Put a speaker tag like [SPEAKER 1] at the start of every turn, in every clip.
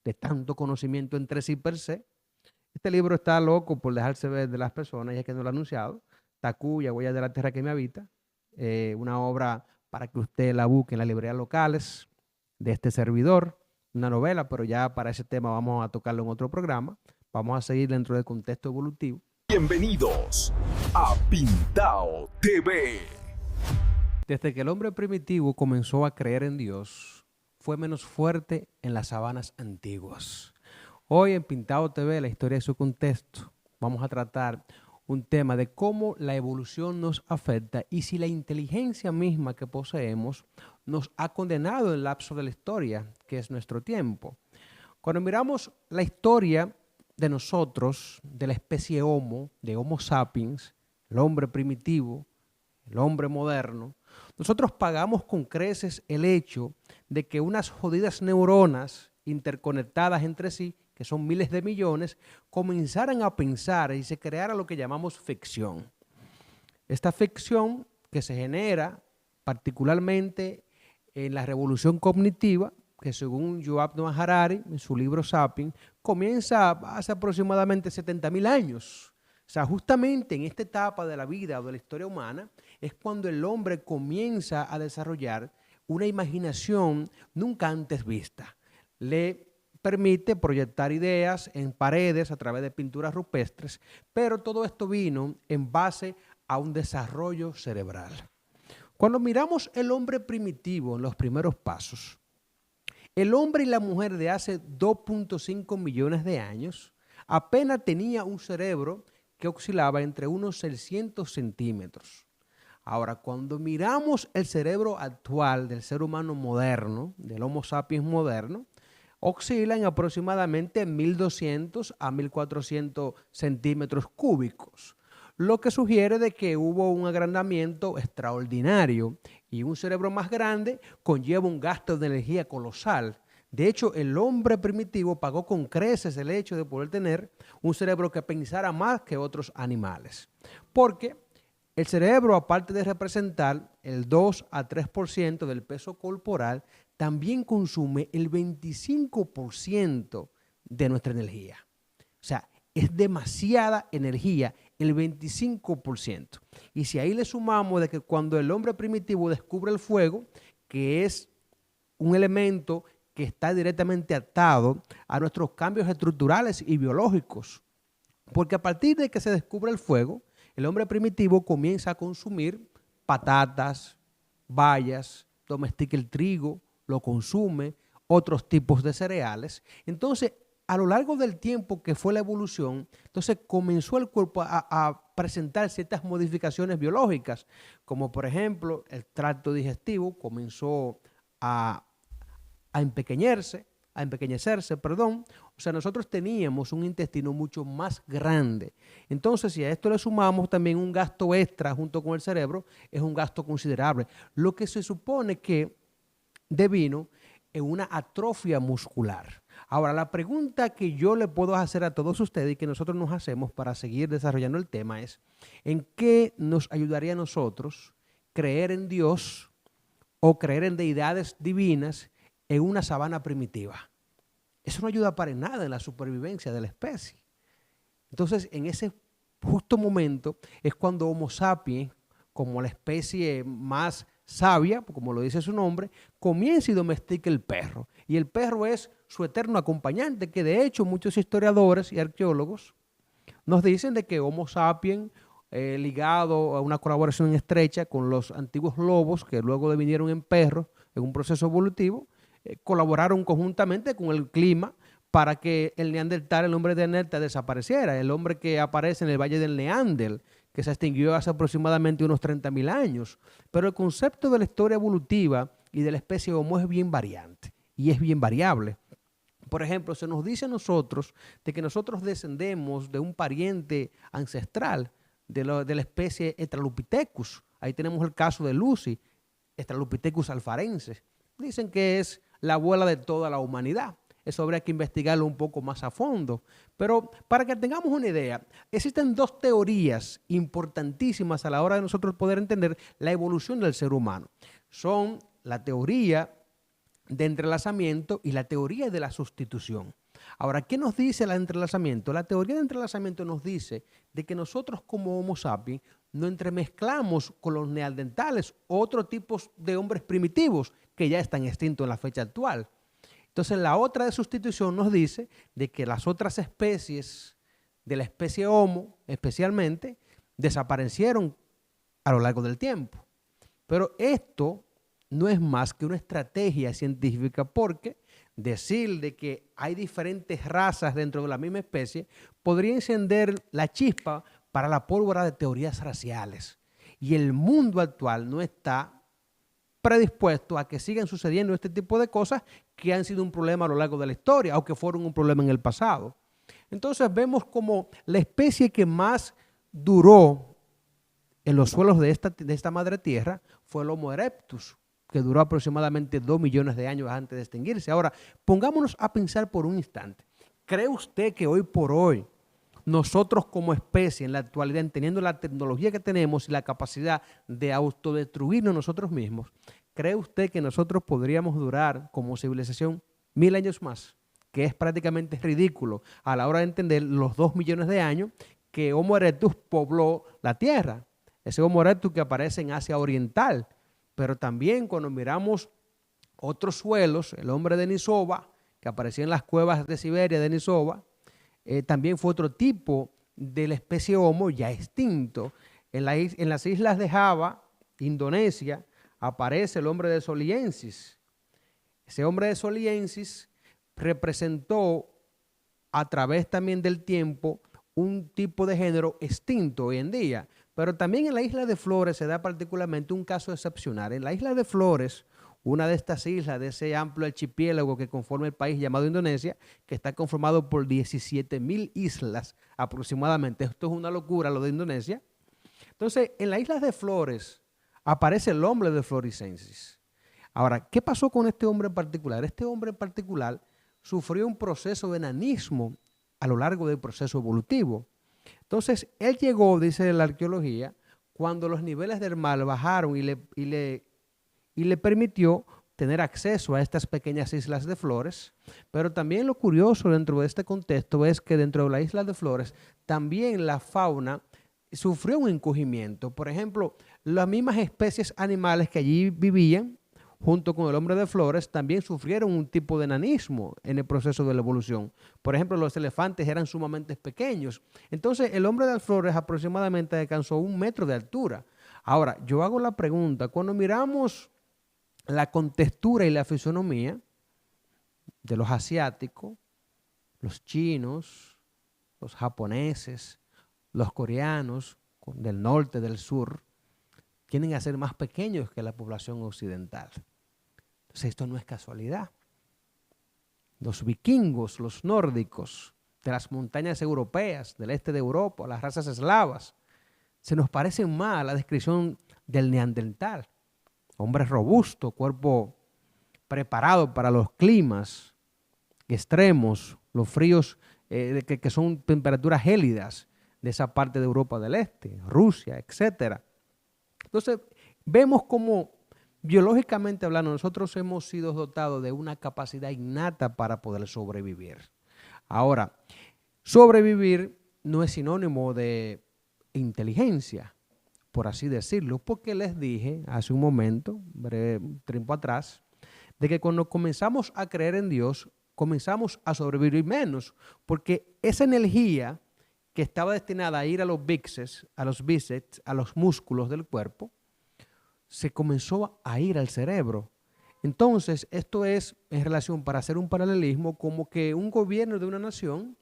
[SPEAKER 1] de tanto conocimiento entre sí per se. Este libro está loco por dejarse ver de las personas, ya que no lo ha anunciado. Takuya, Huellas de la Tierra que me habita. Una obra para que usted la busque en las librerías locales de este servidor. Una novela, pero ya para ese tema vamos a tocarlo en otro programa. Vamos a seguir dentro del contexto evolutivo.
[SPEAKER 2] Bienvenidos a Pintao TV.
[SPEAKER 1] Desde que el hombre primitivo comenzó a creer en Dios, fue menos fuerte en las sabanas antiguas. Hoy en Pintado TV, la historia de su contexto, vamos a tratar un tema de cómo la evolución nos afecta y si la inteligencia misma que poseemos nos ha condenado en el lapso de la historia, que es nuestro tiempo. Cuando miramos la historia de nosotros, de la especie Homo, de Homo sapiens, el hombre primitivo, el hombre moderno, nosotros pagamos con creces el hecho de que unas jodidas neuronas interconectadas entre sí, que son miles de millones, comenzaran a pensar y se creara lo que llamamos ficción. Esta ficción que se genera particularmente en la revolución cognitiva, que según Yuval Noah Harari, en su libro Sapiens, comienza hace aproximadamente 70.000 años. O sea, justamente en esta etapa de la vida o de la historia humana es cuando el hombre comienza a desarrollar una imaginación nunca antes vista. Le permite proyectar ideas en paredes a través de pinturas rupestres, pero todo esto vino en base a un desarrollo cerebral. Cuando miramos el hombre primitivo en los primeros pasos, el hombre y la mujer de hace 2.5 millones de años apenas tenía un cerebro que oscilaba entre unos 600 centímetros. Ahora, cuando miramos el cerebro actual del ser humano moderno, del Homo sapiens moderno, oscila en aproximadamente 1.200 a 1.400 centímetros cúbicos, lo que sugiere de que hubo un agrandamiento extraordinario y un cerebro más grande conlleva un gasto de energía colosal. De hecho, el hombre primitivo pagó con creces el hecho de poder tener un cerebro que pensara más que otros animales. Porque el cerebro, aparte de representar el 2 a 3% del peso corporal, también consume el 25% de nuestra energía. O sea, es demasiada energía, el 25%. Y si ahí le sumamos de que cuando el hombre primitivo descubre el fuego, que es un elemento que está directamente atado a nuestros cambios estructurales y biológicos, porque a partir de que se descubre el fuego, el hombre primitivo comienza a consumir patatas, bayas, domestica el trigo, lo consume, otros tipos de cereales. Entonces, a lo largo del tiempo que fue la evolución, entonces comenzó el cuerpo a presentar ciertas modificaciones biológicas, como por ejemplo el tracto digestivo comenzó a empequeñecerse, perdón. O sea, nosotros teníamos un intestino mucho más grande. Entonces, si a esto le sumamos también un gasto extra junto con el cerebro, es un gasto considerable. Lo que se supone que devino en una atrofia muscular. Ahora, la pregunta que yo le puedo hacer a todos ustedes y que nosotros nos hacemos para seguir desarrollando el tema es, ¿en qué nos ayudaría a nosotros creer en Dios o creer en deidades divinas en una sabana primitiva? Eso no ayuda para nada en la supervivencia de la especie. Entonces, en ese justo momento es cuando Homo sapiens, como la especie más sabia, como lo dice su nombre, comienza y domestica el perro. Y el perro es su eterno acompañante, que de hecho muchos historiadores y arqueólogos nos dicen de que Homo sapiens, ligado a una colaboración estrecha con los antiguos lobos, que luego devinieron en perros, en un proceso evolutivo, colaboraron conjuntamente con el clima para que el neandertal, el hombre de Neandertal, desapareciera. El hombre que aparece en el Valle del Neandel, que se extinguió hace aproximadamente unos 30.000 años. Pero el concepto de la historia evolutiva y de la especie Homo es bien variante y es bien variable. Por ejemplo, se nos dice a nosotros de que nosotros descendemos de un pariente ancestral de la especie Australopithecus. Ahí tenemos el caso de Lucy, Australopithecus alfarensis. Dicen que es la abuela de toda la humanidad. Eso habría que investigarlo un poco más a fondo. Pero para que tengamos una idea, existen dos teorías importantísimas a la hora de nosotros poder entender la evolución del ser humano. Son la teoría de entrelazamiento y la teoría de la sustitución. Ahora, ¿qué nos dice el entrelazamiento? La teoría de entrelazamiento nos dice de que nosotros como Homo sapiens nos entremezclamos con los neandertales, otros tipos de hombres primitivos que ya están extintos en la fecha actual. Entonces, la otra de sustitución nos dice de que las otras especies de la especie Homo, especialmente, desaparecieron a lo largo del tiempo. Pero esto no es más que una estrategia científica, porque decir de que hay diferentes razas dentro de la misma especie podría encender la chispa para la pólvora de teorías raciales. Y el mundo actual no está predispuesto a que sigan sucediendo este tipo de cosas que han sido un problema a lo largo de la historia o que fueron un problema en el pasado. Entonces vemos como la especie que más duró en los suelos de esta madre tierra fue el Homo erectus, que duró aproximadamente 2 millones de años antes de extinguirse. Ahora, pongámonos a pensar por un instante. ¿Cree usted que hoy por hoy nosotros como especie en la actualidad, teniendo la tecnología que tenemos y la capacidad de autodestruirnos nosotros mismos, cree usted que nosotros podríamos durar como civilización 1000 años más? Que es prácticamente ridículo a la hora de entender los 2 millones de años que Homo erectus pobló la Tierra. Ese Homo erectus que aparece en Asia Oriental. Pero también cuando miramos otros suelos, el hombre de Denisova, que apareció en las cuevas de Siberia de Denisova, también fue otro tipo de la especie Homo ya extinto. En las islas de Java, Indonesia, aparece el hombre de Soliensis. Ese hombre de Soliensis representó a través también del tiempo un tipo de género extinto hoy en día. Pero también en la isla de Flores se da particularmente un caso excepcional. En la isla de Flores, una de estas islas, de ese amplio archipiélago que conforma el país llamado Indonesia, que está conformado por 17,000 islas aproximadamente. Esto es una locura lo de Indonesia. Entonces, en la isla de Flores aparece el hombre de Floricensis. Ahora, ¿qué pasó con este hombre en particular? Este hombre en particular sufrió un proceso de enanismo a lo largo del proceso evolutivo. Entonces, él llegó, dice la arqueología, cuando los niveles del mar bajaron y le permitió tener acceso a estas pequeñas islas de Flores. Pero también lo curioso dentro de este contexto es que dentro de la isla de Flores también la fauna sufrió un encogimiento. Por ejemplo, las mismas especies animales que allí vivían junto con el hombre de Flores, también sufrieron un tipo de enanismo en el proceso de la evolución. Por ejemplo, los elefantes eran sumamente pequeños. Entonces, el hombre de Flores aproximadamente alcanzó 1 metro de altura. Ahora, yo hago la pregunta, cuando miramos la contextura y la fisonomía de los asiáticos, los chinos, los japoneses, los coreanos del norte, del sur, tienden a ser más pequeños que la población occidental. Entonces, esto no es casualidad. Los vikingos, los nórdicos, de las montañas europeas, del este de Europa, las razas eslavas, se nos parecen más a la descripción del neandertal. Hombre robusto, cuerpo preparado para los climas extremos, los fríos que son temperaturas gélidas de esa parte de Europa del Este, Rusia, etcétera. Entonces, vemos cómo biológicamente hablando, nosotros hemos sido dotados de una capacidad innata para poder sobrevivir. Ahora, sobrevivir no es sinónimo de inteligencia, por así decirlo, porque les dije hace un momento, breve tiempo atrás, de que cuando comenzamos a creer en Dios, comenzamos a sobrevivir menos, porque esa energía que estaba destinada a ir a los bíceps, a los músculos del cuerpo, se comenzó a ir al cerebro. Entonces, esto es en relación, para hacer un paralelismo, como que un gobierno de una nación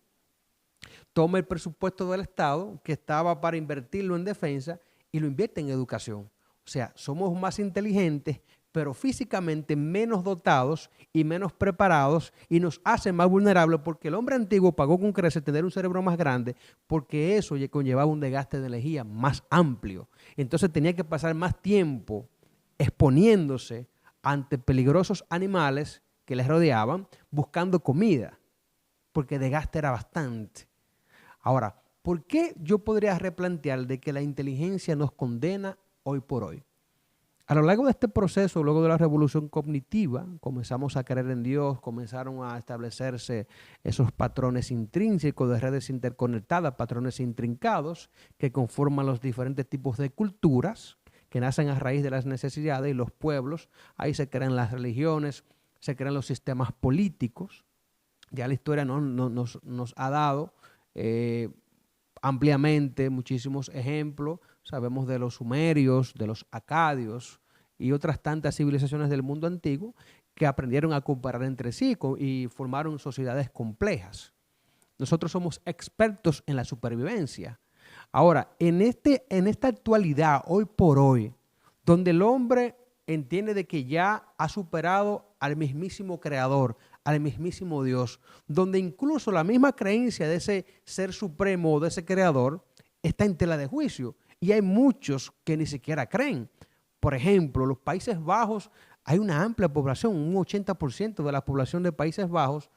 [SPEAKER 1] toma el presupuesto del Estado que estaba para invertirlo en defensa y lo invierte en educación. O sea, somos más inteligentes, pero físicamente menos dotados y menos preparados, y nos hace más vulnerables porque el hombre antiguo pagó con creces tener un cerebro más grande, porque eso conllevaba un desgaste de energía más amplio. Entonces tenía que pasar más tiempo exponiéndose ante peligrosos animales que les rodeaban, buscando comida, porque el desgaste era bastante. Ahora, ¿por qué yo podría replantear de que la inteligencia nos condena hoy por hoy? A lo largo de este proceso, luego de la revolución cognitiva, comenzamos a creer en Dios, comenzaron a establecerse esos patrones intrínsecos de redes interconectadas, patrones intrincados que conforman los diferentes tipos de culturas que nacen a raíz de las necesidades y los pueblos. Ahí se crean las religiones, se crean los sistemas políticos. Ya la historia nos ha dado ampliamente muchísimos ejemplos. Sabemos de los sumerios, de los acadios y otras tantas civilizaciones del mundo antiguo que aprendieron a comparar entre sí y formaron sociedades complejas. Nosotros somos expertos en la supervivencia. Ahora, en esta actualidad, hoy por hoy, donde el hombre entiende de que ya ha superado al mismísimo Creador, al mismísimo Dios, donde incluso la misma creencia de ese ser supremo o de ese Creador está en tela de juicio. Y hay muchos que ni siquiera creen. Por ejemplo, los Países Bajos, hay una amplia población, un 80% de la población de Países Bajos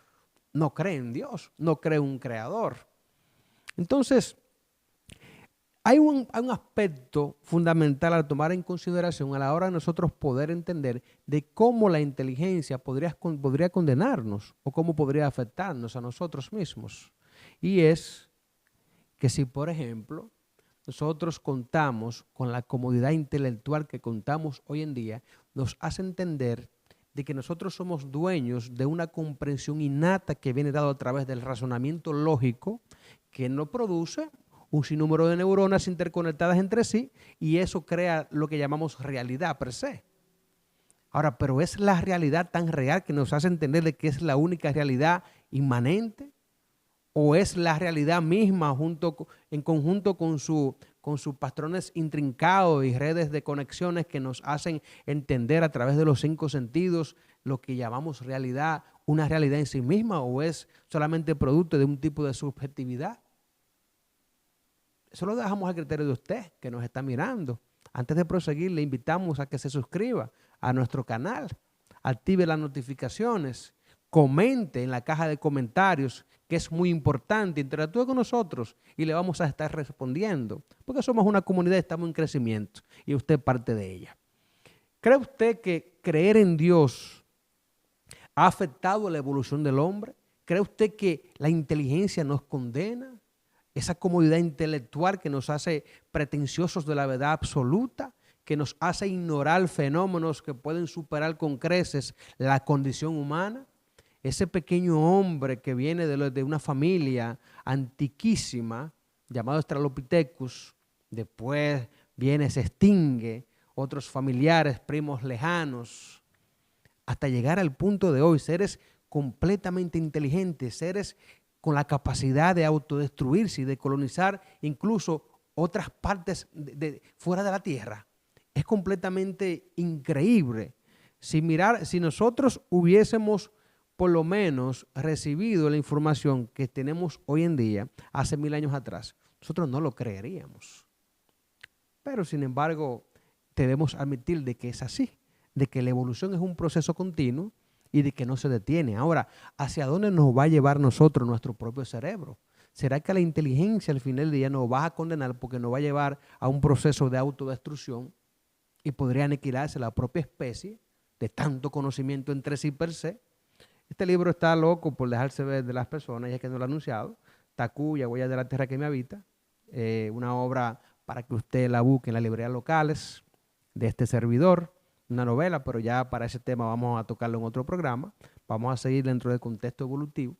[SPEAKER 1] no cree en Dios, no cree en un creador. Entonces, hay un aspecto fundamental a tomar en consideración a la hora de nosotros poder entender de cómo la inteligencia podría condenarnos o cómo podría afectarnos a nosotros mismos. Y es que si, por ejemplo, nosotros contamos con la comodidad intelectual que contamos hoy en día, nos hace entender de que nosotros somos dueños de una comprensión innata que viene dado a través del razonamiento lógico que no produce un sinnúmero de neuronas interconectadas entre sí y eso crea lo que llamamos realidad per se. Ahora, pero ¿es la realidad tan real que nos hace entender de que es la única realidad inmanente? ¿O es la realidad misma en conjunto con sus patrones intrincados y redes de conexiones que nos hacen entender a través de los 5 sentidos lo que llamamos realidad, una realidad en sí misma, o es solamente producto de un tipo de subjetividad? Eso lo dejamos al criterio de usted que nos está mirando. Antes de proseguir, le invitamos a que se suscriba a nuestro canal, active las notificaciones, comente en la caja de comentarios, que es muy importante, interactúe con nosotros y le vamos a estar respondiendo, porque somos una comunidad, estamos en crecimiento y usted es parte de ella. ¿Cree usted que creer en Dios ha afectado la evolución del hombre? ¿Cree usted que la inteligencia nos condena? Esa comodidad intelectual que nos hace pretenciosos de la verdad absoluta, que nos hace ignorar fenómenos que pueden superar con creces la condición humana. Ese pequeño hombre que viene de una familia antiquísima, llamado Australopithecus, después viene, se extingue, otros familiares, primos lejanos, hasta llegar al punto de hoy, seres completamente inteligentes, seres con la capacidad de autodestruirse y de colonizar incluso otras partes fuera de la Tierra. Es completamente increíble. Si nosotros hubiésemos por lo menos recibido la información que tenemos hoy en día, hace 1000 años atrás, nosotros no lo creeríamos. Pero sin embargo, debemos admitir de que es así, de que la evolución es un proceso continuo y de que no se detiene. Ahora, ¿hacia dónde nos va a llevar nosotros nuestro propio cerebro? ¿Será que la inteligencia al final del día nos va a condenar porque nos va a llevar a un proceso de autodestrucción y podría aniquilarse la propia especie de tanto conocimiento entre sí per se? Este libro está loco por dejarse ver de las personas, ya que no lo ha anunciado. Takuya, Huellas de la Tierra que me habita. Una obra para que usted la busque en las librerías locales de este servidor. Una novela, pero ya para ese tema vamos a tocarlo en otro programa. Vamos a seguir dentro del contexto evolutivo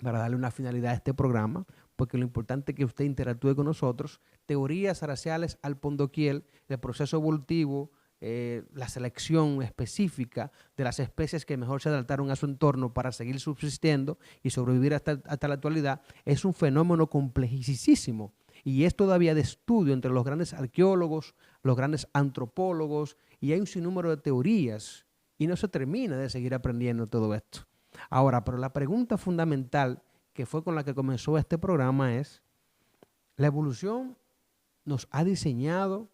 [SPEAKER 1] para darle una finalidad a este programa, porque lo importante es que usted interactúe con nosotros. Teorías raciales al doquier, el proceso evolutivo, la selección específica de las especies que mejor se adaptaron a su entorno para seguir subsistiendo y sobrevivir hasta la actualidad, es un fenómeno complejísimo y es todavía de estudio entre los grandes arqueólogos, los grandes antropólogos, y hay un sinnúmero de teorías y no se termina de seguir aprendiendo todo esto. Ahora, pero la pregunta fundamental que fue con la que comenzó este programa es: ¿la evolución nos ha diseñado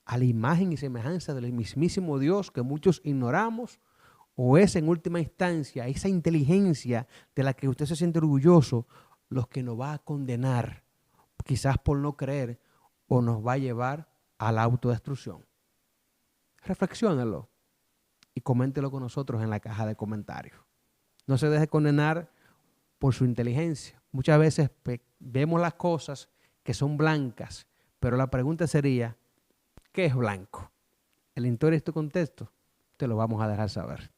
[SPEAKER 1] a la imagen y semejanza del mismísimo Dios que muchos ignoramos? ¿O es en última instancia esa inteligencia de la que usted se siente orgulloso los que nos va a condenar, quizás por no creer, o nos va a llevar a la autodestrucción? Reflexiónelo y coméntelo con nosotros en la caja de comentarios. No se deje condenar por su inteligencia. Muchas veces vemos las cosas que son blancas, pero la pregunta sería, ¿qué es blanco? En la historia y tu contexto te lo vamos a dejar saber.